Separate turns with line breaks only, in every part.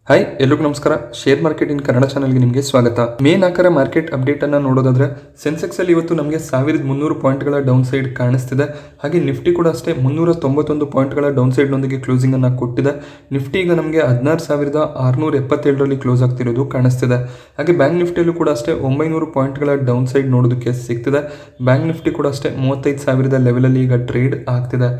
Hi ಎಲ್ಲರಿಗೂ ನಮಸ್ಕಾರ. Share market in Kannada ಚಾನಲ್ಗೆ ನಿಮಗೆ ಸ್ವಾಗತ. ಮೇ 4 ಮಾರ್ಕೆಟ್ ಅಪ್ಡೇಟ್ ಅನ್ನ ನೋಡೋದಾದ್ರೆ ಸೆನ್ಸೆಕ್ಸ್ ಅಲ್ಲಿ ಇವತ್ತು ನಮಗೆ 1300 ಪಾಯಿಂಟ್ಗಳ ಡೌನ್ ಸೈಡ್ ಕಾಣಿಸ್ತಿದೆ. ಹಾಗೆ ನಿಫ್ಟಿ ಕೂಡ ಅಷ್ಟೇ 391 ಪಾಯಿಂಟ್ಗಳ ಡೌನ್ ಸೈಡ್ ನೊಂದಿಗೆ ಕ್ಲೋಸಿಂಗ್ ಅನ್ನ ಕೊಟ್ಟಿದೆ. ನಿಫ್ಟಿ ಈಗ ನಮಗೆ 16,677ರಲ್ಲಿ ಕ್ಲೋಸ್ ಆಗ್ತಿರೋದು ಕಾಣಿಸ್ತಿದೆ. ಹಾಗೆ ಬ್ಯಾಂಕ್ ನಿಫ್ಟಿಯಲ್ಲೂ ಕೂಡ ಅಷ್ಟೇ 900 ಪಾಯಿಂಟ್ಗಳ ಡೌನ್ ಸೈಡ್ ನೋಡೋದಕ್ಕೆ ಸಿಗ್ತಿದೆ. ಬ್ಯಾಂಕ್ ನಿಫ್ಟಿ ಕೂಡ ಅಷ್ಟೇ 35,000 ಲೆವೆಲಲ್ಲಿ ಈಗ ಟ್ರೇಡ್ ಆಗ್ತಿದೆ.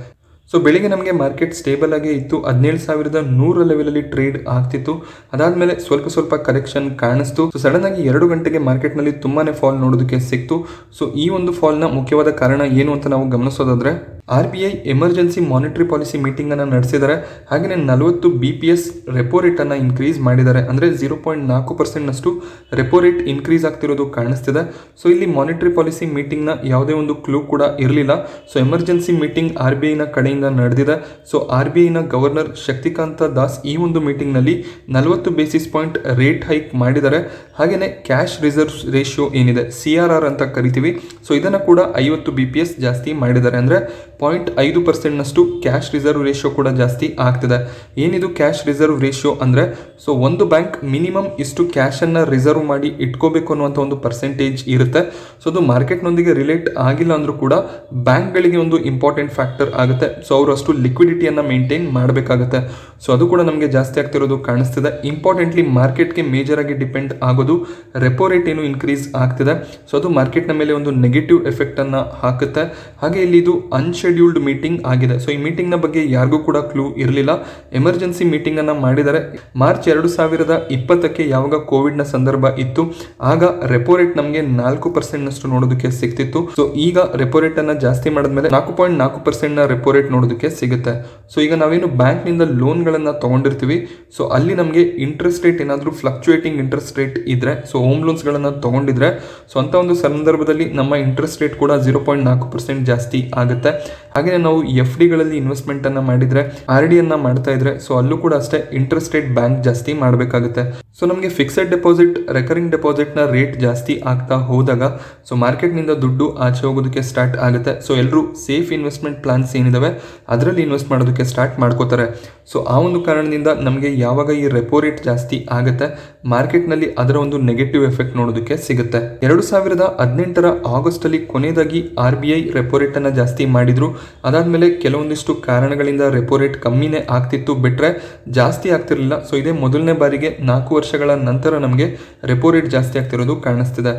ಸೊ ಬೆಳಿಗ್ಗೆ ನಮಗೆ ಮಾರ್ಕೆಟ್ ಸ್ಟೇಬಲ್ ಆಗಿ ಇತ್ತು, 17,100 ಲೆವೆಲಲ್ಲಿ ಟ್ರೇಡ್ ಆಗ್ತಿತ್ತು. ಅದಾದಮೇಲೆ ಸ್ವಲ್ಪ ಕರೆಕ್ಷನ್ ಕಾಣಿಸ್ತು. ಸೊ ಸಡನ್ ಆಗಿ 2 ಗಂಟೆಗೆ ಮಾರ್ಕೆಟ್ನಲ್ಲಿ ತುಂಬಾನೇ ಫಾಲ್ ನೋಡೋದಕ್ಕೆ ಸಿಕ್ತು. ಸೊ ಈ ಒಂದು ಫಾಲ್ನ ಮುಖ್ಯವಾದ ಕಾರಣ ಏನು ಅಂತ ನಾವು ಗಮನಿಸೋದಾದ್ರೆ RBI emergency monetary policy meeting ಅನ್ನು ನಡೆಸಿದ್ದಾರೆ. ಹಾಗೆಯೇ 40 BPS ರೆಪೋ ರೇಟ್ ಅನ್ನ ಇನ್ಕ್ರೀಸ್ ಮಾಡಿದ್ದಾರೆ. ಅಂದ್ರೆ 0.4% ರೆಪೋ ರೇಟ್ ಇನ್ಕ್ರೀಸ್ ಆಗ್ತಿರೋದು ಕಾಣಿಸ್ತಿದೆ. ಸೊ ಇಲ್ಲಿ ಮಾನಿಟರಿ ಪಾಲಿಸಿ ಮೀಟಿಂಗ್ ನ ಯಾವುದೇ ಒಂದು ಕ್ಲೂ ಕೂಡ ಇರಲಿಲ್ಲ. ಸೊ ಎಮರ್ಜೆನ್ಸಿ ಮೀಟಿಂಗ್ RBI ನ ಕಡೆಯಿಂದ ನಡೆದಿದೆ. ಸೊ RBI ನ ಗವರ್ನರ್ ಶಕ್ತಿಕಾಂತ ದಾಸ್ ಈ ಒಂದು ಮೀಟಿಂಗ್ ನಲ್ಲಿ 40 ಬೇಸಿಸ್ ಪಾಯಿಂಟ್ ರೇಟ್ ಹೈಕ್ ಮಾಡಿದ್ದಾರೆ. ಹಾಗೆಯೇ ಕ್ಯಾಶ್ ರಿಸರ್ವ್ ರೇಷಿಯೋ ಏನಿದೆ CRR ಅಂತ ಕರಿತೀವಿ, ಸೊ ಇದನ್ನ ಕೂಡ 50 BPS ಜಾಸ್ತಿ ಮಾಡಿದ್ದಾರೆ. ಅಂದ್ರೆ 0.5% ಕ್ಯಾಶ್ ರಿಸರ್ವ್ ರೇಷಿಯೋ ಕೂಡ ಜಾಸ್ತಿ ಆಗ್ತಿದೆ. ಏನಿದು ಕ್ಯಾಶ್ ರಿಸರ್ವ್ ರೇಷಿಯೋ ಅಂದ್ರೆ, ಸೊ ಒಂದು ಬ್ಯಾಂಕ್ ಮಿನಿಮಮ್ ಇಷ್ಟು ಕ್ಯಾಶ್ ಅನ್ನ ರಿಸರ್ವ್ ಮಾಡಿ ಇಟ್ಕೋಬೇಕು ಅನ್ನುವಂಥ ಒಂದು ಪರ್ಸೆಂಟೇಜ್ ಇರುತ್ತೆ. ಸೊ ಅದು ಮಾರ್ಕೆಟ್ ನೊಂದಿಗೆ ರಿಲೇಟ್ ಆಗಿಲ್ಲ ಅಂದ್ರೂ ಕೂಡ ಬ್ಯಾಂಕ್ ಗಳಿಗೆ ಒಂದು ಇಂಪಾರ್ಟೆಂಟ್ ಫ್ಯಾಕ್ಟರ್ ಆಗುತ್ತೆ. ಸೊ ಅವರು ಅಷ್ಟು ಲಿಕ್ವಿಡಿಟಿಯನ್ನ ಮೇಂಟೈನ್ ಮಾಡಬೇಕಾಗುತ್ತೆ. ಸೊ ಅದು ಕೂಡ ನಮಗೆ ಜಾಸ್ತಿ ಆಗ್ತಿರೋದು ಕಾಣಿಸ್ತಿದೆ. ಇಂಪಾರ್ಟೆಂಟ್ಲಿ ಮಾರ್ಕೆಟ್ಗೆ ಮೇಜರ್ ಆಗಿ ಡಿಪೆಂಡ್ ಆಗೋದು ರೆಪೋ ರೇಟ್ ಏನು ಇನ್ಕ್ರೀಸ್ ಆಗ್ತಿದೆ. ಸೊ ಅದು ಮಾರ್ಕೆಟ್ನ ಮೇಲೆ ಒಂದು ನೆಗೆಟಿವ್ ಎಫೆಕ್ಟ್ ಅನ್ನ ಹಾಕುತ್ತೆ. ಹಾಗೆ ಇಲ್ಲಿ ಇದು ಅನ್ಶೆಡ್ಯೂಲ್ಡ್ ಮೀಟಿಂಗ್ ಆಗಿದೆ. ಸೊ ಈ ಮೀಟಿಂಗ್ ನ ಬಗ್ಗೆ ಯಾರಿಗೂ ಕೂಡ ಕ್ಲೂ ಇರಲಿಲ್ಲ. ಎಮರ್ಜೆನ್ಸಿ ಮೀಟಿಂಗ್ ಅನ್ನ ಮಾಡಿದರೆ ಮಾರ್ಚ್ 2020ಕ್ಕೆ ಯಾವಾಗ ಕೋವಿಡ್ ನ ಸಂದರ್ಭ ಇತ್ತು ಆಗ ರೆಪೋ ರೇಟ್ ನಮಗೆ 4% ನೋಡೋದಕ್ಕೆ ಸಿಗ್ತಿತ್ತು. ಸೊ ಈಗ ರೆಪೋ ರೇಟ್ ಅನ್ನ ಜಾಸ್ತಿ ಮಾಡಿದ್ಮೇಲೆ 4.4% ನ ರೆಪೋ ರೇಟ್ ನೋಡೋದಕ್ಕೆ ಸಿಗುತ್ತೆ. ಸೊ ಈಗ ನಾವೇನು ಬ್ಯಾಂಕ್ ನಿಂದ ಲೋನ್ ಗಳನ್ನ ತಗೊಂಡಿರ್ತೀವಿ, ಸೊ ಅಲ್ಲಿ ನಮಗೆ ಇಂಟ್ರೆಸ್ಟ್ ರೇಟ್ ಏನಾದ್ರೂ ಫ್ಲಕ್ಚುಯೇಟಿಂಗ್ ಇಂಟ್ರೆಸ್ಟ್ ರೇಟ್ ಇದ್ರೆ, ಸೊ ಹೋಮ್ ಲೋನ್ಸ್ ಗಳನ್ನ ತಗೊಂಡಿದ್ರೆ, ಸೊ ಅಂತ ಒಂದು ಸಂದರ್ಭದಲ್ಲಿ ನಮ್ಮ ಇಂಟ್ರೆಸ್ಟ್ ರೇಟ್ ಕೂಡ 0.4% ಜಾಸ್ತಿ ಆಗುತ್ತೆ. ಹಾಗೆ ನಾವು FD ಗಳಲ್ಲಿ ಇನ್ವೆಸ್ಟ್ಮೆಂಟ್ ಅನ್ನ ಮಾಡಿದ್ರೆ, RD ಅನ್ನ ಮಾಡ್ತಾ ಇದ್ರೆ, ಸೊ ಅಲ್ಲೂ ಕೂಡ ಅಷ್ಟೇ ಇಂಟ್ರೆಸ್ಟ್ ರೇಟ್ ಬ್ಯಾಂಕ್ ಜಾಸ್ತಿ ಮಾಡಬೇಕಾಗುತ್ತೆ. ಸೊ ನಮಗೆ ಫಿಕ್ಸೆಡ್ ಡೆಪಾಸಿಟ್, ರೆಕರಿಂಗ್ ಡೆಪಾಸಿಟ್ ನ ರೇಟ್ ಜಾಸ್ತಿ ಆಗ್ತಾ ಹೋದಾಗ ಸೊ ಮಾರ್ಕೆಟ್ ನಿಂದ ದುಡ್ಡು ಆಚೆ ಹೋಗೋದಕ್ಕೆ ಸ್ಟಾರ್ಟ್ ಆಗುತ್ತೆ. ಸೊ ಎಲ್ಲರೂ ಸೇಫ್ ಇನ್ವೆಸ್ಟ್ಮೆಂಟ್ ಪ್ಲಾನ್ಸ್ ಏನಿದಾವೆ ಅದರಲ್ಲಿ ಇನ್ವೆಸ್ಟ್ ಮಾಡೋದಕ್ಕೆ ಸ್ಟಾರ್ಟ್ ಮಾಡ್ಕೋತಾರೆ. ಸೊ ಆ ಒಂದು ಕಾರಣದಿಂದ ನಮಗೆ ಯಾವಾಗ ಈ ರೆಪೋ ರೇಟ್ ಜಾಸ್ತಿ ಆಗುತ್ತೆ ಮಾರ್ಕೆಟ್ ನಲ್ಲಿ ಅದರ ಒಂದು ನೆಗೆಟಿವ್ ಎಫೆಕ್ಟ್ ನೋಡೋದಕ್ಕೆ ಸಿಗುತ್ತೆ. 2018ರ ಆಗಸ್ಟ್ ಅಲ್ಲಿ ಕೊನೆಯದಾಗಿ RBI ರೆಪೋ ರೇಟ್ ಅನ್ನ ಜಾಸ್ತಿ ಮಾಡಿದ್ರು. ಅದಾದ್ಮೇಲೆ ಕೆಲವೊಂದಿಷ್ಟು ಕಾರಣಗಳಿಂದ ರೆಪೋ ರೇಟ್ ಕಮ್ಮಿನೇ ಆಗ್ತಿತ್ತು, ಬಿಟ್ರೆ ಜಾಸ್ತಿ ಆಗ್ತಿರ್ಲಿಲ್ಲ. ಸೊ ಇದೇ ಮೊದಲನೇ ಬಾರಿಗೆ 4 ವರ್ಷಗಳ ನಂತರ ನಮಗೆ ರೆಪೋ ರೇಟ್ ಜಾಸ್ತಿ ಆಗ್ತಿರೋದು ಕಾಣಿಸ್ತಿದೆ.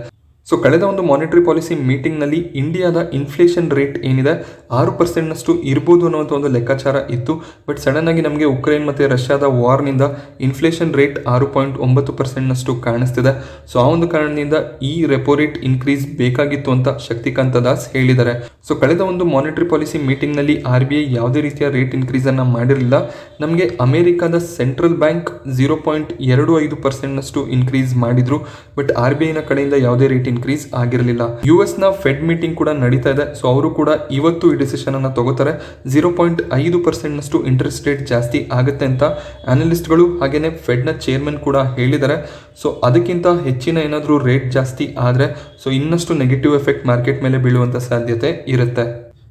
ಸೊ ಕಳೆದ ಒಂದು ಮಾನಿಟರಿ ಪಾಲಿಸಿ ಮೀಟಿಂಗ್ ನಲ್ಲಿ ಇಂಡಿಯಾದ ಇನ್ಫ್ಲೇಷನ್ ರೇಟ್ ಏನಿದೆ 6% ಇರ್ಬೋದು ಅನ್ನುವಂಥ ಒಂದು ಲೆಕ್ಕಾಚಾರ ಇತ್ತು. ಬಟ್ ಸಡನ್ ಆಗಿ ನಮಗೆ ಉಕ್ರೇನ್ ಮತ್ತೆ ರಷ್ಯಾದ ವಾರ್ನಿಂದ ಇನ್ಫ್ಲೇಷನ್ ರೇಟ್ 6.9% ಕಾಣಿಸ್ತಿದೆ. ಸೊ ಆ ಒಂದು ಕಾರಣದಿಂದ ಈ ರೆಪೋ ರೇಟ್ ಇನ್ಕ್ರೀಸ್ ಬೇಕಾಗಿತ್ತು ಅಂತ ಶಕ್ತಿಕಾಂತ ದಾಸ್ ಹೇಳಿದ್ದಾರೆ. ಸೊ ಕಳೆದ ಒಂದು ಮಾನಿಟರಿ ಪಾಲಿಸಿ ಮೀಟಿಂಗ್ ನಲ್ಲಿ RBI ಯಾವುದೇ ರೀತಿಯ ರೇಟ್ ಇನ್ಕ್ರೀಸ್ ಅನ್ನ ಮಾಡಿರಲಿಲ್ಲ. ನಮಗೆ ಅಮೆರಿಕದ ಸೆಂಟ್ರಲ್ ಬ್ಯಾಂಕ್ 0.25% ಇನ್ಕ್ರೀಸ್ ಮಾಡಿದ್ರು. ಬಟ್ RBI ನ ಕಡೆಯಿಂದ ಯಾವುದೇ ರೇಟ್ ಇನ್ಕ್ರೀಸ್ ಆಗಿರಲಿಲ್ಲ. US ನ ಫೆಡ್ ಮೀಟಿಂಗ್ ಕೂಡ ನಡೀತಾ ಇದೆ. ಸೊ ಅವರು ಕೂಡ ಇವತ್ತು ಈ ಡಿಸಿಷನ್ ಅನ್ನ ತಗೋತಾರೆ. 0.5% ಇಂಟ್ರೆಸ್ಟ್ ರೇಟ್ ಜಾಸ್ತಿ ಆಗುತ್ತೆ ಅಂತ ಅನಲಿಸ್ಟ್ಗಳು ಹಾಗೇನೆ ಫೆಡ್ ನ ಚೇರ್ಮನ್ ಕೂಡ ಹೇಳಿದ್ದಾರೆ. ಸೊ ಅದಕ್ಕಿಂತ ಹೆಚ್ಚಿನ ಏನಾದರೂ ರೇಟ್ ಜಾಸ್ತಿ ಆದ್ರೆ ಸೊ ಇನ್ನಷ್ಟು ನೆಗೆಟಿವ್ ಎಫೆಕ್ಟ್ ಮಾರ್ಕೆಟ್ ಮೇಲೆ ಬೀಳುವಂತ ಸಾಧ್ಯತೆ ಇರುತ್ತೆ.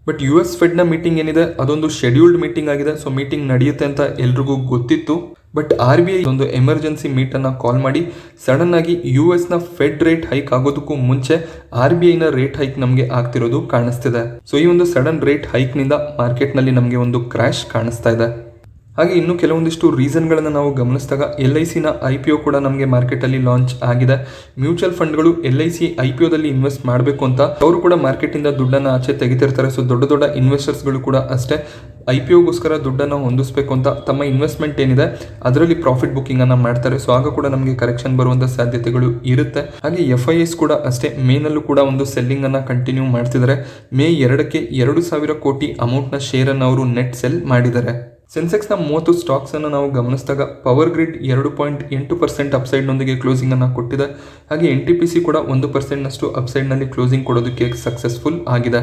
ಬಟ್ US ಫೆಡ್ ನ ಮೀಟಿಂಗ್ ಏನಿದೆ ಅದೊಂದು ಶೆಡ್ಯೂಲ್ಡ್ ಮೀಟಿಂಗ್ ಆಗಿದೆ. ಸೊ ಮೀಟಿಂಗ್ ನಡೆಯುತ್ತೆ ಅಂತ ಎಲ್ರಿಗೂ ಗೊತ್ತಿತ್ತು. ಬಟ್ RBI ಒಂದು ಎಮರ್ಜೆನ್ಸಿ ಮೀಟ್ ಅನ್ನ ಕಾಲ್ ಮಾಡಿ ಸಡನ್ ಆಗಿ US ನ ಫೆಡ್ ರೇಟ್ ಹೈಕ್ ಆಗೋದಕ್ಕೂ ಮುಂಚೆ RBI ನ ರೇಟ್ ಹೈಕ್ ನಮಗೆ ಆಗ್ತಿರೋದು ಕಾಣಿಸ್ತಿದೆ. ಸೊ ಈ ಒಂದು ಸಡನ್ ರೇಟ್ ಹೈಕ್ ನಿಂದ ಮಾರ್ಕೆಟ್ ನಲ್ಲಿ ನಮಗೆ ಒಂದು ಕ್ರಾಶ್ ಕಾಣಿಸ್ತಾ ಇದೆ. ಹಾಗೆ ಇನ್ನು ಕೆಲವೊಂದಿಷ್ಟು ರೀಸನ್ಗಳನ್ನು ನಾವು ಗಮನಿಸಿದಾಗ LIC ನ IPO ಕೂಡ ನಮಗೆ ಮಾರ್ಕೆಟ್ ಅಲ್ಲಿ ಲಾಂಚ್ ಆಗಿದೆ. ಮ್ಯೂಚುವಲ್ ಫಂಡ್ಗಳು LIC IPOದಲ್ಲಿ ಇನ್ವೆಸ್ಟ್ ಮಾಡಬೇಕು ಅಂತ ಅವರು ಕೂಡ ಮಾರ್ಕೆಟ್ ಇಂದ ದುಡ್ಡನ್ನು ಆಚೆ ತೆಗಿತಿರ್ತಾರೆ. ಸೊ ದೊಡ್ಡ ಇನ್ವೆಸ್ಟರ್ಸ್ಗಳು ಕೂಡ ಅಷ್ಟೇ IPOಗೋಸ್ಕರ ದುಡ್ಡನ್ನು ಹೊಂದಿಸಬೇಕು ಅಂತ ತಮ್ಮ ಇನ್ವೆಸ್ಟ್ಮೆಂಟ್ ಏನಿದೆ ಅದರಲ್ಲಿ ಪ್ರಾಫಿಟ್ ಬುಕ್ಕಿಂಗ್ ಅನ್ನ ಮಾಡ್ತಾರೆ. ಸೊ ಆಗ ಕೂಡ ನಮಗೆ ಕರೆಕ್ಷನ್ ಬರುವಂತ ಸಾಧ್ಯತೆಗಳು ಇರುತ್ತೆ. ಹಾಗೆ FIS ಕೂಡ ಅಷ್ಟೇ ಮೇನಲ್ಲೂ ಕೂಡ ಒಂದು ಸೆಲ್ಲಿಂಗ್ ಅನ್ನ ಕಂಟಿನ್ಯೂ ಮಾಡ್ತಿದ್ದಾರೆ. ಮೇ 2ಕ್ಕೆ 2,000 ಕೋಟಿ ಅಮೌಂಟ್ ನ ಶೇರ್ ಅನ್ನು ಅವರು ನೆಟ್ ಸೆಲ್ ಮಾಡಿದ್ದಾರೆ. ಸೆನ್ಸೆಕ್ಸ್ ನ 30 ಸ್ಟಾಕ್ಸ್ ಅನ್ನು ನಾವು ಗಮನಿಸಿದಾಗ ಪವರ್ ಗ್ರಿಡ್ 2.8% ಅಪ್ಸೈಡ್ ನೊಂದಿಗೆ ಕ್ಲೋಸಿಂಗ್ ಅನ್ನ ಕೊಟ್ಟಿದೆ. ಹಾಗೆ NTPC ಕೂಡ 1% ಅಪ್ಸೈಡ್ ನಲ್ಲಿ ಕ್ಲೋಸಿಂಗ್ ಕೊಡೋದಕ್ಕೆ ಸಕ್ಸಸ್ಫುಲ್ ಆಗಿದೆ.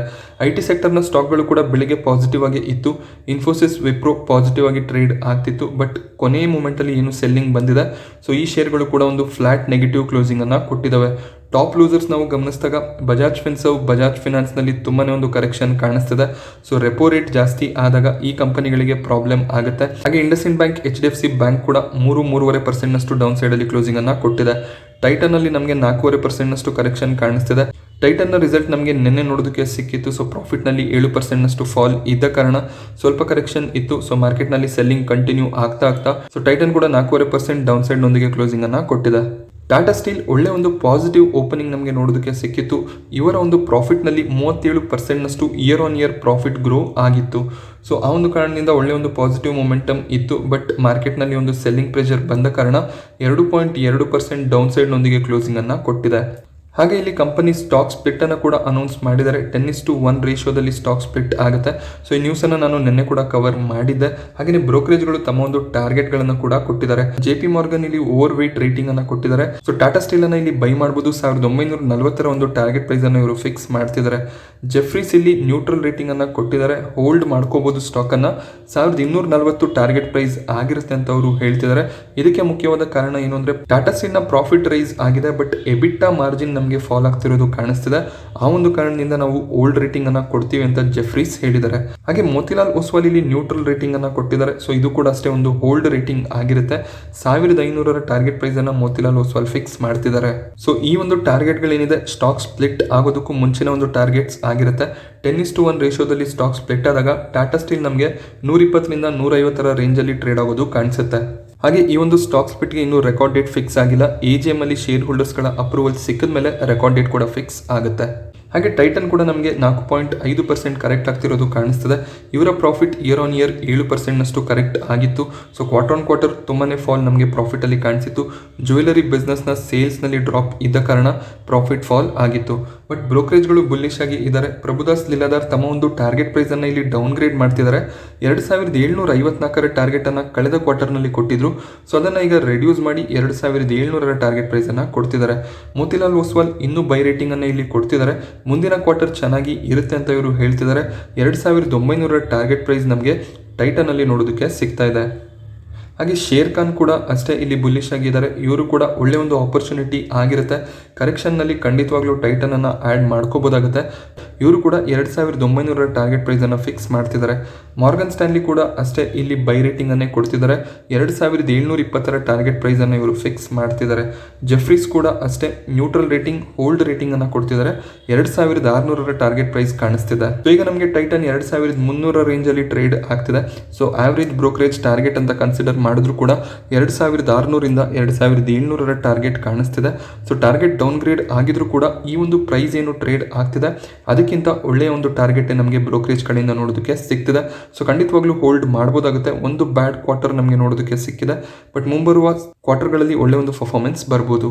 IT ಸೆಕ್ಟರ್ ನ ಸ್ಟಾಕ್ ಗಳು ಕೂಡ ಬೆಳಿಗ್ಗೆ ಪಾಸಿಟಿವ್ ಆಗಿ ಇತ್ತು. ಇನ್ಫೋಸಿಸ್, ವಿಪ್ರೋ ಪಾಸಿಟಿವ್ ಆಗಿ ಟ್ರೇಡ್ ಆಗ್ತಿತ್ತು. ಬಟ್ ಕೊನೆಯ ಮೂಮೆಂಟ್ ಅಲ್ಲಿ ಏನು ಸೆಲ್ಲಿಂಗ್ ಬಂದಿದೆ, ಸೊ ಈ ಶೇರ್ಗಳು ಕೂಡ ಒಂದು ಫ್ಲಾಟ್ ನೆಗೆಟಿವ್ ಕ್ಲೋಸಿಂಗ್ ಅನ್ನ ಕೊಟ್ಟಿದ್ದಾವೆ. ಟಾಪ್ ಲೂಸರ್ಸ್ ನಾವು ಗಮನಿಸಿದಾಗ ಬಜಾಜ್ ಫಿನ್ಸರ್ವ್, ಬಜಾಜ್ ಫಿನಾನ್ಸ್ನಲ್ಲಿ ತುಂಬಾನೇ ಒಂದು ಕರೆಕ್ಷನ್ ಕಾಣಿಸ್ತಿದೆ. ಸೊ ರೆಪೋ ರೇಟ್ ಜಾಸ್ತಿ ಆದಾಗ ಈ ಕಂಪನಿಗಳಿಗೆ ಪ್ರಾಬ್ಲಮ್ ಆಗುತ್ತೆ. ಹಾಗೆ ಇಂಡಸ್ಇಂಡ್ ಬ್ಯಾಂಕ್, HDFC ಬ್ಯಾಂಕ್ ಕೂಡ 3.5% ಡೌನ್ ಸೈಡ್ ಅಲ್ಲಿ ಕ್ಲೋಸಿಂಗ್ ಅನ್ನ ಕೊಟ್ಟಿದೆ. ಟೈಟನ್ ಅಲ್ಲಿ ನಮಗೆ 4.5% ಕರೆಕ್ಷನ್ ಕಾಣಿಸ್ತಿದೆ. ಟೈಟನ್ ನ ರಿಸಲ್ಟ್ ನಮಗೆ ನಿನ್ನೆ ನೋಡೋದಕ್ಕೆ ಸಿಕ್ಕಿತ್ತು. ಸೊ ಪ್ರಾಫಿಟ್ ನಲ್ಲಿ 7% ಫಾಲ್ ಇದ್ದ ಕಾರಣ ಸ್ವಲ್ಪ ಕರೆಕ್ಷನ್ ಇತ್ತು. ಸೊ ಮಾರ್ಕೆಟ್ ನಲ್ಲಿ ಸೆಲ್ಲಿಂಗ್ ಕಂಟಿನ್ಯೂ ಆಗ್ತಾ ಸೊ ಟೈಟನ್ ಕೂಡ 4.5% ಡೌನ್ ಸೈಡ್ ನೊಂದಿಗೆ ಕ್ಲೋಸಿಂಗ್ ಅನ್ನ ಕೊಟ್ಟಿದೆ. ಟಾಟಾ ಸ್ಟೀಲ್ ಒಳ್ಳೆ ಒಂದು ಪಾಸಿಟಿವ್ ಓಪನಿಂಗ್ ನಮಗೆ ನೋಡೋದಕ್ಕೆ ಸಿಕ್ಕಿತ್ತು. ಇವರ ಒಂದು ಪ್ರಾಫಿಟ್ನಲ್ಲಿ 37% year on year profit grow ಆಗಿತ್ತು. ಸೊ ಆ ಒಂದು ಕಾರಣದಿಂದ ಒಳ್ಳೆ ಒಂದು ಪಾಸಿಟಿವ್ ಮೊಮೆಂಟಮ್ ಇತ್ತು. ಬಟ್ ಮಾರ್ಕೆಟ್ನಲ್ಲಿ ಒಂದು ಸೆಲ್ಲಿಂಗ್ ಪ್ರೆಷರ್ ಬಂದ ಕಾರಣ 2.2% ಡೌನ್ ಸೈಡ್ ನೊಂದಿಗೆ ಕ್ಲೋಸಿಂಗ್ ಅನ್ನ ಕೊಟ್ಟಿದೆ. ಹಾಗೆ ಇಲ್ಲಿ ಕಂಪನಿ ಸ್ಟಾಕ್ ಸ್ಪ್ಲಿಟ್ ಅನ್ನು ಕೂಡ ಅನೌನ್ಸ್ ಮಾಡಿದ್ದಾರೆ. 10:1 ರೇಷಿಯೋದಲ್ಲಿ ಸ್ಟಾಕ್ ಸ್ಪ್ಲಿಟ್ ಆಗುತ್ತೆ. ಸೊ ಈ ನ್ಯೂಸ್ ಅನ್ನು ನಾನು ನಿನ್ನೆ ಕೂಡ ಕವರ್ ಮಾಡಿದ್ದೆ. ಹಾಗೆ ಬ್ರೋಕರೇಜ್ಗಳು ತಮ್ಮ ಒಂದು ಟಾರ್ಗೆಟ್ ಗಳನ್ನು ಕೂಡ ಕೊಟ್ಟಿದ್ದಾರೆ. JP Morgan ಇಲ್ಲಿ ಓವರ್ ವೇಟ್ ರೇಟಿಂಗ್ ಅನ್ನ ಕೊಟ್ಟಿದ್ದಾರೆ. ಸೊ ಟಾಟಾ ಸ್ಟೀಲ್ ಅನ್ನ ಇಲ್ಲಿ ಬೈ ಮಾಡಬಹುದು. 1940 ಒಂದು ಟಾರ್ಗೆಟ್ ಪ್ರೈಸ್ ಅನ್ನು ಇವರು ಫಿಕ್ಸ್ ಮಾಡ್ತಿದ್ದಾರೆ. ಜೆಫ್ರೀಸ್ ಇಲ್ಲಿ ನ್ಯೂಟ್ರಲ್ ರೇಟಿಂಗ್ ಅನ್ನ ಕೊಟ್ಟಿದ್ದಾರೆ. ಹೋಲ್ಡ್ ಮಾಡ್ಕೋಬಹುದು ಸ್ಟಾಕ್ ಅನ್ನ. 1240 ಟಾರ್ಗೆಟ್ ಪ್ರೈಸ್ ಆಗಿರುತ್ತೆ ಅಂತ ಅವರು ಹೇಳ್ತಿದ್ದಾರೆ. ಇದಕ್ಕೆ ಮುಖ್ಯವಾದ ಕಾರಣ ಏನು ಅಂದ್ರೆ ಟಾಟಾ ಸ್ಟೀಲ್ ನ ಪ್ರಾಫಿಟ್ ರೈಸ್ ಆಗಿದೆ, ಬಟ್ ಎಬಿಟಾ ಮಾರ್ಜಿನ್ ನಮಗೆ ಫಾಲ್ ಆಗ್ತಿರೋದು ಕಾಣಿಸ್ತಿದೆ. ಆ ಒಂದು ಕಾರಣದಿಂದ ನಾವು ಓಲ್ಡ್ ರೇಟಿಂಗ್ ಅನ್ನ ಕೊಡ್ತೀವಿ ಅಂತ ಜೆಫ್ರೀಸ್ ಹೇಳಿದ್ದಾರೆ. ಹಾಗೆ ಮೋತಿಲಾಲ್ ಓಸ್ವಾಲ್ ಇಲ್ಲಿ ನ್ಯೂಟ್ರಲ್ ರೇಟಿಂಗ್ ಅನ್ನ ಕೊಟ್ಟಿದ್ದಾರೆ. ಸೊ ಇದು ಕೂಡ ಅಷ್ಟೇ ಒಂದು ಹೋಲ್ಡ್ ರೇಟಿಂಗ್ ಆಗಿರುತ್ತೆ. 1500 ಟಾರ್ಗೆಟ್ ಪ್ರೈಸ್ ಅನ್ನ ಮೋತಿಲಾಲ್ ಓಸ್ವಾಲ್ ಫಿಕ್ಸ್ ಮಾಡ್ತಿದ್ದಾರೆ. ಸೊ ಈ ಒಂದು ಟಾರ್ಗೆಟ್ ಗಳೇನಿದೆ ಸ್ಟಾಕ್ ಸ್ಪ್ಲಿಟ್ ಆಗೋದಕ್ಕೂ ಮುಂಚಿನ ಒಂದು ಟಾರ್ಗೆಟ್ಸ್ ಆಗಿರುತ್ತೆ. 10:1 ರೇಷಿಯೋದಲ್ಲಿ ಸ್ಟಾಕ್ ಸ್ಪ್ಲಿಟ್ ಆದಾಗ ಟಾಟಾ ಸ್ಟೀಲ್ ನಮಗೆ 120ರಿಂದ 150 ರೇಂಜ್ ಅಲ್ಲಿ ಟ್ರೇಡ್ ಆಗೋದು ಕಾಣಿಸುತ್ತೆ. ಹಾಗೆ ಈ ಒಂದು ಸ್ಟಾಕ್ ಸ್ಪ್ಲಿಟ್ಗೆ ಇನ್ನೂ ರೆಕಾರ್ಡ್ ಡೇಟ್ ಫಿಕ್ಸ್ ಆಗಿಲ್ಲ. AGM ಅಲ್ಲಿ ಶೇರ್ ಹೋಲ್ಡರ್ಸ್ಗಳ ಅಪ್ರೂವಲ್ ಸಿಕ್ಕಿದ ಮೇಲೆ ರೆಕಾರ್ಡ್ ಡೇಟ್ ಕೂಡ ಫಿಕ್ಸ್ ಆಗುತ್ತೆ. ಹಾಗೆ ಟೈಟನ್ ಕೂಡ ನಮಗೆ 4.5% ಕರೆಕ್ಟ್ ಆಗ್ತಿರೋದು ಕಾಣಿಸ್ತದೆ. ಇವರ profit year on year 7% correct ಆಗಿತ್ತು. ಸೊ ಕ್ವಾರ್ಟರ್ ಆನ್ ಕ್ವಾರ್ಟರ್ ತುಂಬಾನೇ ಫಾಲ್ ನಮಗೆ ಪ್ರಾಫಿಟ್ ಅಲ್ಲಿ ಕಾಣಿಸಿತ್ತು. ಜ್ಯುವೆಲರಿ ಬಿಸ್ನೆಸ್ ನ ಸೇಲ್ಸ್ ನಲ್ಲಿ ಡ್ರಾಪ್ ಇದ್ದ ಕಾರಣ ಪ್ರಾಫಿಟ್ ಫಾಲ್ ಆಗಿತ್ತು. ಬಟ್ ಬ್ರೋಕರೇಜ್ಗಳು ಬುಲ್ಲಿಶ್ ಆಗಿ ಇದ್ದಾರೆ. ಪ್ರಭುದಾಸ್ ಲಿಲಾದಾರ್ ತಮ್ಮ ಒಂದು ಟಾರ್ಗೆಟ್ ಪ್ರೈಸ್ ಅನ್ನ ಇಲ್ಲಿ ಡೌನ್ ಗ್ರೇಡ್ ಮಾಡ್ತಿದ್ದಾರೆ. 2754 ಟಾರ್ಗೆಟ್ ಅನ್ನ ಕಳೆದ ಕ್ವಾರ್ಟರ್ ನಲ್ಲಿ ಕೊಟ್ಟಿದ್ರು. ಸೊ ಅದನ್ನ ಈಗ ರೆಡ್ಯೂಸ್ ಮಾಡಿ 2700 ಟಾರ್ಗೆಟ್ ಪ್ರೈಸ್ ಅನ್ನ ಕೊಡ್ತಿದ್ದಾರೆ. ಮೋತಿಲಾಲ್ ಓಸ್ವಾಲ್ ಇನ್ನೂ ಬೈ ರೇಟಿಂಗ್ ಅನ್ನ ಇಲ್ಲಿ ಕೊಡ್ತಿದ್ದಾರೆ. ಮುಂದಿನ ಕ್ವಾರ್ಟರ್ ಚೆನ್ನಾಗಿ ಇರುತ್ತೆ ಅಂತ ಇವರು ಹೇಳ್ತಿದ್ದಾರೆ. 2900 ಟಾರ್ಗೆಟ್ ಪ್ರೈಸ್ ನಮಗೆ ಟೈಟನ್ ಅಲ್ಲಿ ನೋಡೋದಕ್ಕೆ ಸಿಗ್ತಾ ಇದೆ. ಹಾಗೆ ಶೇರ್ ಖಾನ್ ಕೂಡ ಅಷ್ಟೇ ಇಲ್ಲಿ ಬುಲ್ಲಿಶ್ ಆಗಿದ್ದಾರೆ. ಇವರು ಕೂಡ ಒಳ್ಳೆ ಒಂದು ಆಪರ್ಚುನಿಟಿ ಆಗಿರುತ್ತೆ. ಕರೆಕ್ಷನ್ನಲ್ಲಿ ಖಂಡಿತವಾಗ್ಲೂ ಟೈಟನ್ ಅನ್ನು ಆ್ಯಡ್ ಮಾಡ್ಕೋಬೋದಾಗುತ್ತೆ. ಇವರು ಕೂಡ 2900 ಟಾರ್ಗೆಟ್ ಪ್ರೈಸ್ ಅನ್ನು ಫಿಕ್ಸ್ ಮಾಡ್ತಿದ್ದಾರೆ. ಮಾರ್ಗನ್ ಸ್ಟ್ಯಾನ್ಲಿ ಕೂಡ ಅಷ್ಟೇ ಇಲ್ಲಿ ಬೈ ರೇಟಿಂಗ್ ಅನ್ನೇ ಕೊಡ್ತಿದ್ದಾರೆ. 2720 ಟಾರ್ಗೆಟ್ ಪ್ರೈಸ್ ಅನ್ನು ಇವರು ಫಿಕ್ಸ್ ಮಾಡ್ತಿದ್ದಾರೆ. ಜೆಫ್ರೀಸ್ ಕೂಡ ಅಷ್ಟೇ ನ್ಯೂಟ್ರಲ್ ರೇಟಿಂಗ್, ಹೋಲ್ಡ್ ರೇಟಿಂಗ್ ಅನ್ನು ಕೊಡ್ತಿದ್ದಾರೆ. 2600 ಟಾರ್ಗೆಟ್ ಪ್ರೈಸ್ ಕಾಣಿಸ್ತಿದೆ. ಸೊ ಈಗ ನಮಗೆ ಟೈಟನ್ 2300 ರೇಂಜ್ ಅಲ್ಲಿ ಟ್ರೇಡ್ ಆಗ್ತಿದೆ. ಸೊ ಆವರೇಜ್ ಬ್ರೋಕರೇಜ್ ಟಾರ್ಗೆಟ್ ಅಂತ ಕನ್ಸಿಡರ್ ಮಾಡಿದ್ರು ಕೂಡ 2600ರಿಂದ 2700 ಟಾರ್ಗೆಟ್ ಕಾಣಿಸ್ತಿದೆ. ಸೊ ಟಾರ್ಗೆಟ್ ಡೌನ್ ಗ್ರೇಡ್ ಆಗಿದ್ರು ಕೂಡ ಈ ಒಂದು ಪ್ರೈಸ್ ಏನು ಟ್ರೇಡ್ ಆಗ್ತಿದೆ ಅದಕ್ಕಿಂತ ಒಳ್ಳೆಯ ಒಂದು ಟಾರ್ಗೆಟ್ ನಮಗೆ ಬ್ರೋಕರೇಜ್ ಕಡೆಯಿಂದ ನೋಡೋದಕ್ಕೆ ಸಿಗ್ತಿದೆ. ಸೊ ಖಂಡಿತವಾಗ್ಲೂ ಹೋಲ್ಡ್ ಮಾಡಬಹುದಾಗುತ್ತೆ. ಒಂದು ಬ್ಯಾಡ್ ಕ್ವಾರ್ಟರ್ ನಮಗೆ ನೋಡೋದಕ್ಕೆ ಸಿಕ್ಕಿದೆ, ಬಟ್ ಮುಂಬರುವ ಕ್ವಾರ್ಟರ್ಗಳಲ್ಲಿ ಒಳ್ಳೆ ಒಂದು ಪರ್ಫಾರ್ಮೆನ್ಸ್ ಬರ್ಬೋದು.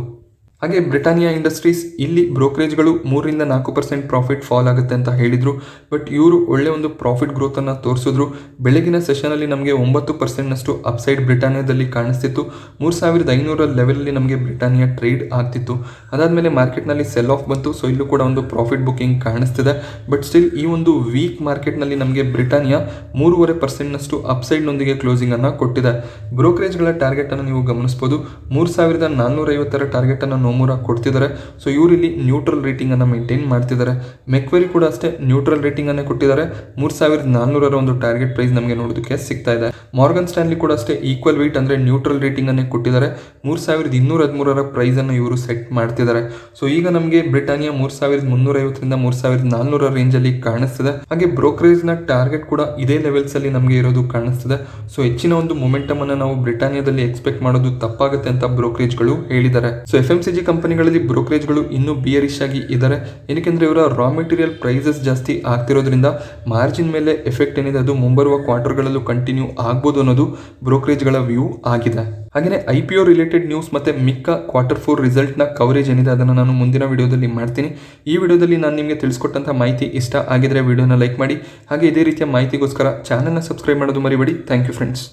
ಹಾಗೆ ಬ್ರಿಟಾನಿಯಾ ಇಂಡಸ್ಟ್ರೀಸ್ ಇಲ್ಲಿ ಬ್ರೋಕರೇಜ್ಗಳು 3ರಿಂದ 4% ಪ್ರಾಫಿಟ್ ಫಾಲ್ ಆಗುತ್ತೆ ಅಂತ ಹೇಳಿದ್ರು. ಬಟ್ ಇವರು ಒಳ್ಳೆ ಒಂದು ಪ್ರಾಫಿಟ್ ಗ್ರೋತ್ ಅನ್ನು ತೋರಿಸಿದ್ರು. ಬೆಳಗಿನ ಸೆಷನ್ ಅಲ್ಲಿ ನಮಗೆ 9% ಅಪ್ಸೈಡ್ ಬ್ರಿಟಾನಿಯಾದಲ್ಲಿ ಕಾಣಿಸ್ತಿತ್ತು. 3500 ಲೆವೆಲ್ ನಮಗೆ ಬ್ರಿಟಾನಿಯಾ ಟ್ರೇಡ್ ಆಗ್ತಿತ್ತು. ಅದಾದ್ಮೇಲೆ ಮಾರ್ಕೆಟ್ ನಲ್ಲಿ ಸೆಲ್ ಆಫ್ ಬಂತು. ಸೊ ಇಲ್ಲೂ ಕೂಡ ಒಂದು ಪ್ರಾಫಿಟ್ ಬುಕಿಂಗ್ ಕಾಣಿಸ್ತಿದೆ. ಬಟ್ ಸ್ಟಿಲ್ ಈ ಒಂದು ವೀಕ್ ಮಾರ್ಕೆಟ್ ನಲ್ಲಿ ನಮಗೆ ಬ್ರಿಟಾನಿಯಾ 3.5% ಅಪ್ಸೈಡ್ ನೊಂದಿಗೆ ಕ್ಲೋಸಿಂಗ್ ಅನ್ನ ಕೊಟ್ಟಿದೆ. ಬ್ರೋಕರೇಜ್ಗಳ ಟಾರ್ಗೆಟ್ ಅನ್ನು ನೀವು ಗಮನಿಸಬಹುದು. 3450 ಟಾರ್ಗೆಟ್ ಅನ್ನು ನೋಮೂರ ಕೊಡ್ತಿದ್ದಾರೆ. ಸೊ ಇವರು ಇಲ್ಲಿ ನ್ಯೂಟ್ರಲ್ ರೇಟಿಂಗ್ ಅನ್ನು ಮೇಂಟೈನ್ ಮಾಡ್ತಿದ್ದಾರೆ. ಮೆಕ್ವೆರಿ ಕೂಡ ಅಷ್ಟೇ ನ್ಯೂಟ್ರಲ್ ರೇಟಿಂಗ್ ಅನ್ನು ಕೊಟ್ಟಿದ್ದಾರೆ. 3400 ಒಂದು ಟಾರ್ಗೆಟ್ ಪ್ರೈಸ್ ನಮಗೆ ನೋಡೋದಕ್ಕೆ ಸಿಗ್ತಾ ಇದೆ. ಮಾರ್ಗನ್ ಸ್ಟ್ಯಾನ್ಲಿ ಕೂಡ ಅಷ್ಟೇ ಈಕ್ವಲ್ ವೇಟ್ ಅಂದ್ರೆ ನ್ಯೂಟ್ರಲ್ ರೇಟಿಂಗ್ ಅನ್ನೇ ಕೊಟ್ಟಿದ್ದಾರೆ. 3213 ಪ್ರೈಸ್ ಅನ್ನು ಇವರು ಸೆಟ್ ಮಾಡ್ತಿದ್ದಾರೆ. ಸೊ ಈಗ ನಮಗೆ ಬ್ರಿಟಾನಿಯಾ 3350ರಿಂದ 3400 ರೇಂಜ್ ಅಲ್ಲಿ ಕಾಣಿಸ್ತಿದೆ. ಹಾಗೆ ಬ್ರೋಕರೇಜ್ ನ ಟಾರ್ಗೆಟ್ ಕೂಡ ಇದೇ ಲೆವೆಲ್ಸ್ ಅಲ್ಲಿ ನಮಗೆ ಇರೋದು ಕಾಣಿಸ್ತಿದೆ. ಸೊ ಹೆಚ್ಚಿನ ಒಂದು ಮೊಮೆಂಟಮ್ ಅನ್ನು ನಾವು ಬ್ರಿಟಾನಿಯಾದಲ್ಲಿ ಎಕ್ಸ್ಪೆಕ್ಟ್ ಮಾಡೋದು ತಪ್ಪಾಗುತ್ತೆ ಅಂತ ಬ್ರೋಕರೇಜ್ಗಳು ಹೇಳಿದ್ದಾರೆ. ಸೊ FMCG ಕಂಪನಿಗಳಲ್ಲಿ ಬ್ರೋಕರೇಜ್ಗಳು ಇನ್ನೂ ಬಿಯರಿಶ್ ಆಗಿ ಇದ್ದಾರೆ. ಏನಕ್ಕೆಂದ್ರೆ ಇವರ ರಾ ಮೆಟೀರಿಯಲ್ ಪ್ರೈಸಸ್ ಜಾಸ್ತಿ ಆಗ್ತಿರೋದ್ರಿಂದ ಮಾರ್ಜಿನ್ ಮೇಲೆ ಎಫೆಕ್ಟ್ ಏನಿದೆ ಅದು ಮುಂಬರುವ ಕ್ವಾರ್ಟರ್ಗಳಲ್ಲೂ ಕಂಟಿನ್ಯೂ ಆಗ್ಬೋದು ಅನ್ನೋದು ಬ್ರೋಕರೇಜ್ಗಳ ವ್ಯೂ ಆಗಿದೆ. ಹಾಗೆಯೇ IPO ರಿಲೇಟೆಡ್ ನ್ಯೂಸ್ ಮತ್ತೆ ಮಿಕ್ಕ Q4 ರಿಸಲ್ಟ್ ನ ಕವರೇಜ್ ಏನಿದೆ ಅದನ್ನು ನಾನು ಮುಂದಿನ ವಿಡಿಯೋದಲ್ಲಿ ಮಾಡ್ತೀನಿ. ಈ ವಿಡಿಯೋದಲ್ಲಿ ನಾನು ನಿಮಗೆ ತಿಳಿಸ್ಕೊಟ್ಟಂತಹ ಮಾಹಿತಿ ಇಷ್ಟ ಆಗಿದ್ರೆ ವಿಡಿಯೋನ ಲೈಕ್ ಮಾಡಿ. ಹಾಗೆ ಇದೇ ರೀತಿಯ ಮಾಹಿತಿಗೋಸ್ಕರ ಚಾನೆಲ್ನ ಸಬ್ಸ್ಕ್ರೈಬ್ ಮಾಡೋದು ಮರಿಬೇಡಿ. Thank you friends.